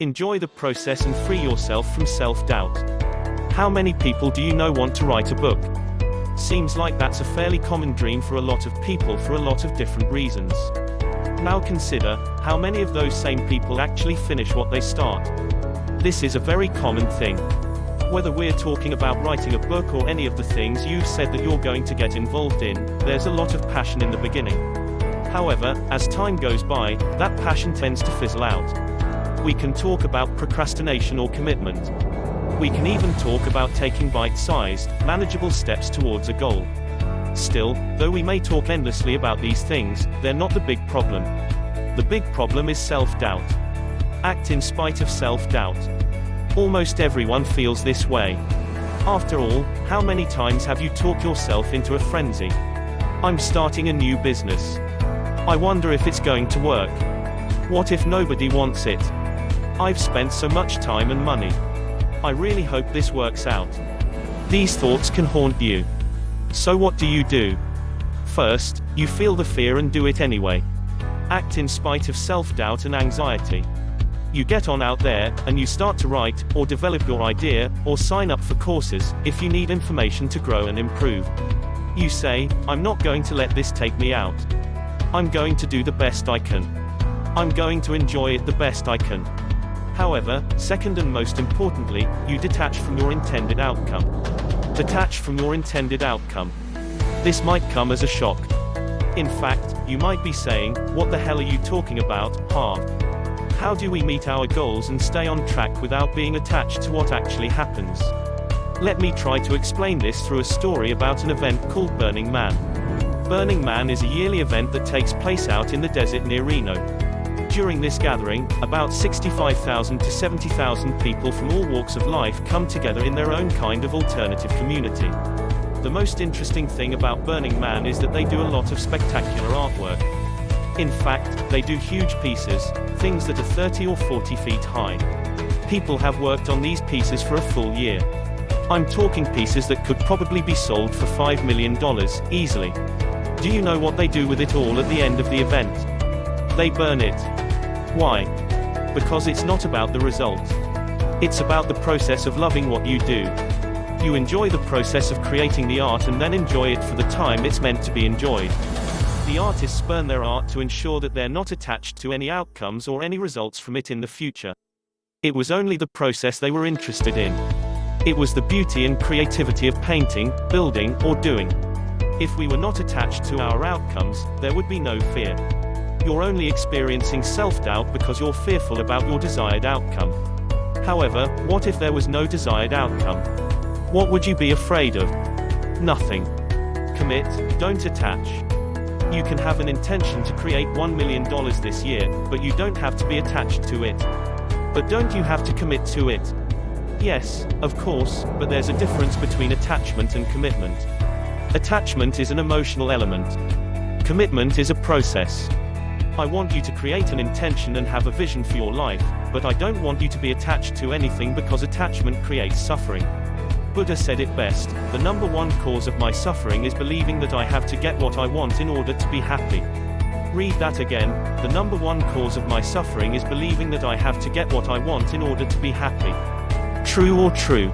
Enjoy the process and free yourself from self-doubt. How many people do you know want to write a book? Seems like that's a fairly common dream for a lot of people for a lot of different reasons. Now consider, how many of those same people actually finish what they start? This is a very common thing. Whether we're talking about writing a book or any of the things you've said that you're going to get involved in, there's a lot of passion in the beginning. However, as time goes by, that passion tends to fizzle out. We can talk about procrastination or commitment. We can even talk about taking bite-sized, manageable steps towards a goal. Still, though we may talk endlessly about these things, they're not the big problem. The big problem is self-doubt. Act in spite of self-doubt. Almost everyone feels this way. After all, how many times have you talked yourself into a frenzy? I'm starting a new business. I wonder if it's going to work. What if nobody wants it? I've spent so much time and money. I really hope this works out. These thoughts can haunt you. So what do? First, you feel the fear and do it anyway. Act in spite of self-doubt and anxiety. You get on out there, and you start to write, or develop your idea, or sign up for courses, if you need information to grow and improve. You say, I'm not going to let this take me out. I'm going to do the best I can. I'm going to enjoy it the best I can. However, second and most importantly, you detach from your intended outcome. Detach from your intended outcome. This might come as a shock. In fact, you might be saying, what the hell are you talking about, How do we meet our goals and stay on track without being attached to what actually happens? Let me try to explain this through a story about an event called Burning Man. Burning Man is a yearly event that takes place out in the desert near Reno. During this gathering, about 65,000 to 70,000 people from all walks of life come together in their own kind of alternative community. The most interesting thing about Burning Man is that they do a lot of spectacular artwork. In fact, they do huge pieces, things that are 30 or 40 feet high. People have worked on these pieces for a full year. I'm talking pieces that could probably be sold for $5 million, easily. Do you know what they do with it all at the end of the event? They burn it. Why? Because it's not about the result. It's about the process of loving what you do. You enjoy the process of creating the art and then enjoy it for the time it's meant to be enjoyed. The artists burn their art to ensure that they're not attached to any outcomes or any results from it in the future. It was only the process they were interested in. It was the beauty and creativity of painting, building, or doing. If we were not attached to our outcomes, there would be no fear. You're only experiencing self-doubt because you're fearful about your desired outcome. However, what if there was no desired outcome? What would you be afraid of? Nothing. Commit, don't attach. You can have an intention to create $1 million this year, but you don't have to be attached to it. But don't you have to commit to it? Yes, of course, but there's a difference between attachment and commitment. Attachment is an emotional element. Commitment is a process. I want you to create an intention and have a vision for your life, but I don't want you to be attached to anything because attachment creates suffering. Buddha said it best, the number one cause of my suffering is believing that I have to get what I want in order to be happy. Read that again, the number one cause of my suffering is believing that I have to get what I want in order to be happy. True or true?